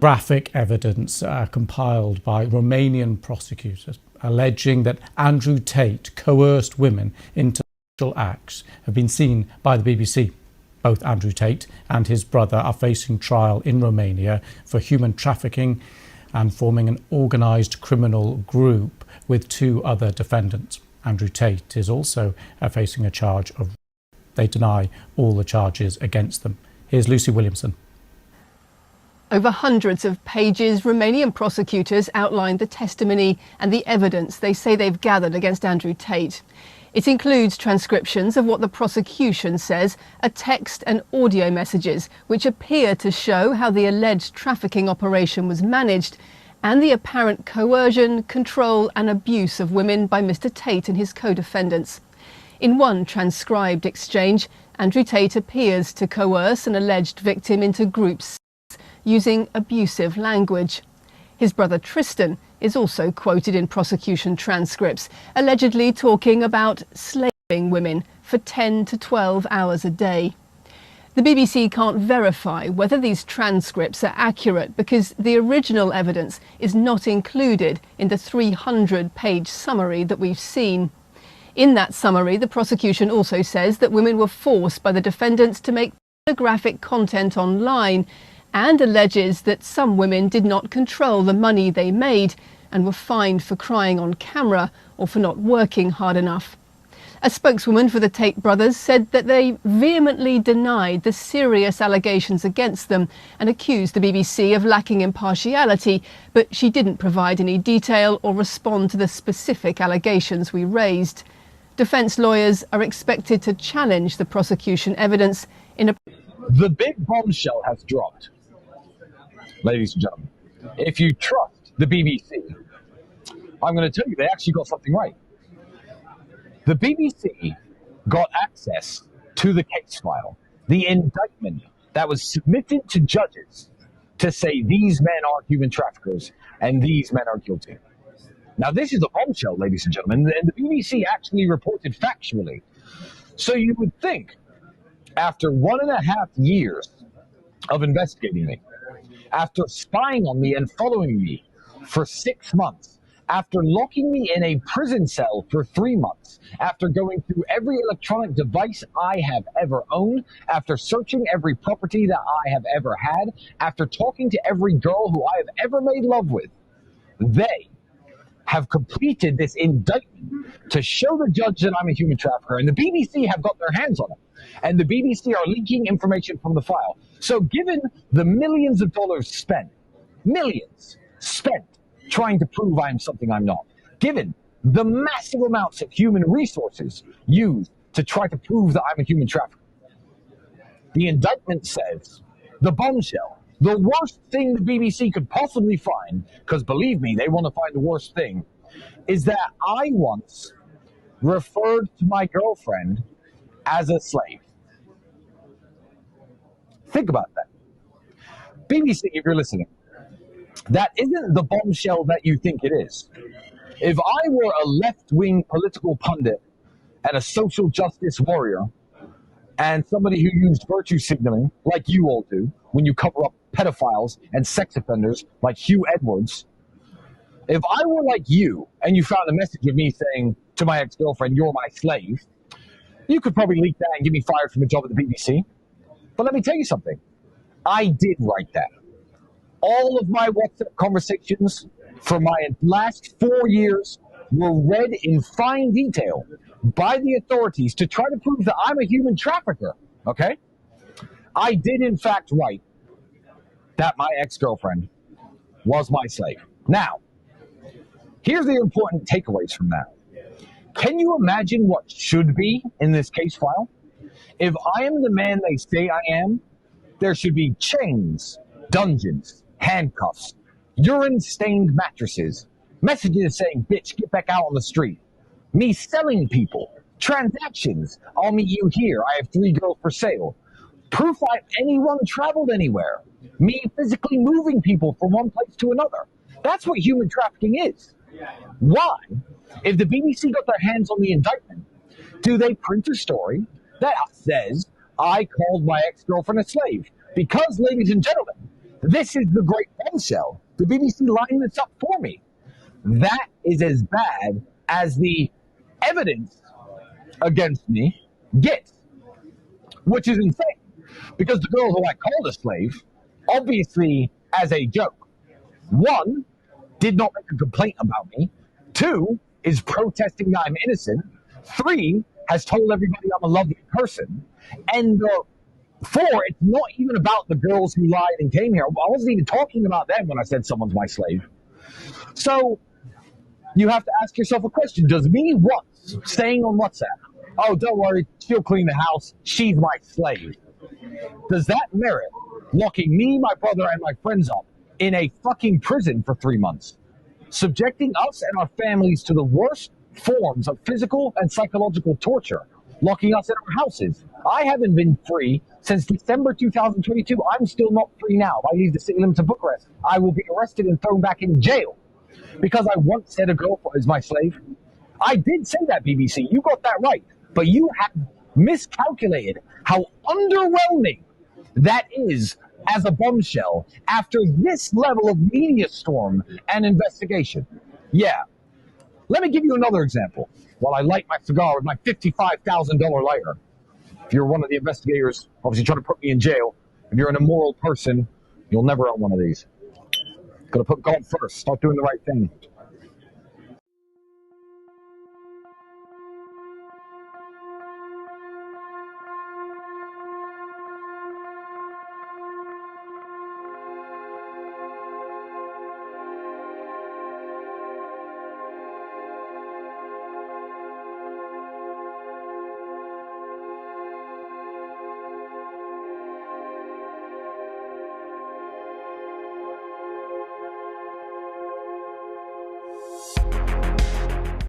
graphic evidence compiled by Romanian prosecutors alleging that Andrew Tate coerced women into sexual acts have been seen by the BBC. Both Andrew Tate and his brother are facing trial in Romania for human trafficking and forming an organised criminal group with two other defendants. Andrew Tate is also facing a charge of rape. They deny all the charges against them. Here's Lucy Williamson. Over hundreds of pages, Romanian prosecutors outlined the testimony and the evidence they say they've gathered against Andrew Tate. It includes transcriptions of what the prosecution says are text and audio messages which appear to show how the alleged trafficking operation was managed, and the apparent coercion, control and abuse of women by Mr. Tate and his co-defendants. In one transcribed exchange, Andrew Tate appears to coerce an alleged victim into groups using abusive language. His brother Tristan is also quoted in prosecution transcripts, allegedly talking about slaving women for 10 to 12 hours a day. The BBC can't verify whether these transcripts are accurate because the original evidence is not included in the 300-page summary that we've seen. In that summary, the prosecution also says that women were forced by the defendants to make pornographic content online, and alleges that some women did not control the money they made and were fined for crying on camera or for not working hard enough. A spokeswoman for the Tate brothers said that they vehemently denied the serious allegations against them and accused the BBC of lacking impartiality, but she didn't provide any detail or respond to the specific allegations we raised. Defence lawyers are expected to challenge the prosecution evidence in a... The big bombshell has dropped. Ladies and gentlemen, if you trust the BBC, I'm going to tell you they actually got something right. The BBC got access to the case file, the indictment that was submitted to judges to say these men are human traffickers and these men are guilty. Now, this is a bombshell, ladies and gentlemen, and the BBC actually reported factually. So you would think, after 1.5 years of investigating me, after spying on me and following me for 6 months, after locking me in a prison cell for 3 months, after going through every electronic device I have ever owned, after searching every property that I have ever had, after talking to every girl who I have ever made love with, they have completed this indictment to show the judge that I'm a human trafficker, and the BBC have got their hands on it. And the BBC are leaking information from the file. So given the millions of dollars spent, trying to prove I'm something I'm not, given the massive amounts of human resources used to try to prove that I'm a human trafficker, the indictment says, the bombshell, the worst thing the BBC could possibly find, because believe me, they want to find the worst thing, is that I once referred to my girlfriend as a slave. Think about that. BBC, if you're listening, that isn't the bombshell that you think it is. If I were a left-wing political pundit and a social justice warrior and somebody who used virtue signaling like you all do when you cover up pedophiles and sex offenders like Hugh Edwards, if I were like you and you found a message of me saying to my ex-girlfriend, "You're my slave," you could probably leak that and get me fired from a job at the BBC. But let me tell you something. I did write that. All of my WhatsApp conversations for my last 4 years were read in fine detail by the authorities to try to prove that I'm a human trafficker, okay? I did in fact write that my ex-girlfriend was my slave. Now, here's the important takeaways from that. Can you imagine what should be in this case file? If I am the man they say I am, there should be chains, dungeons, handcuffs, urine-stained mattresses, messages saying, "Bitch, get back out on the street," me selling people, transactions, "I'll meet you here, I have 3 girls for sale," proof anyone traveled anywhere, me physically moving people from one place to another. That's what human trafficking is. Why, if the BBC got their hands on the indictment, do they print a story that says I called my ex-girlfriend a slave? Because, ladies and gentlemen, This is the great bombshell. The BBC lined this up for me. That is as bad as the evidence against me gets, which is insane. Because the girl who I called a slave, obviously as a joke, one, did not make a complaint about me, two, is protesting that I'm innocent, three, has told everybody I'm a lovely person, and four, it's not even about the girls who lied and came here. I wasn't even talking about them when I said someone's my slave. So you have to ask yourself a question. Does me once saying on WhatsApp, oh, don't worry, she'll clean the house, she's my slave, does that merit locking me, my brother, and my friends up in a fucking prison for 3 months, subjecting us and our families to the worst forms of physical and psychological torture, locking us in our houses? I haven't been free since December 2022. I'm still not free now. If I leave the city limits of Bucharest, I will be arrested and thrown back in jail because I once said a girl is my slave. I did say that, BBC. You got that right. But you have miscalculated how underwhelming that is as a bombshell after this level of media storm and investigation. Yeah. Let me give you another example while I light my cigar with my $55,000 lighter. If you're one of the investigators, obviously trying to put me in jail, if you're an immoral person, you'll never own one of these. Gotta put God first. Start doing the right thing.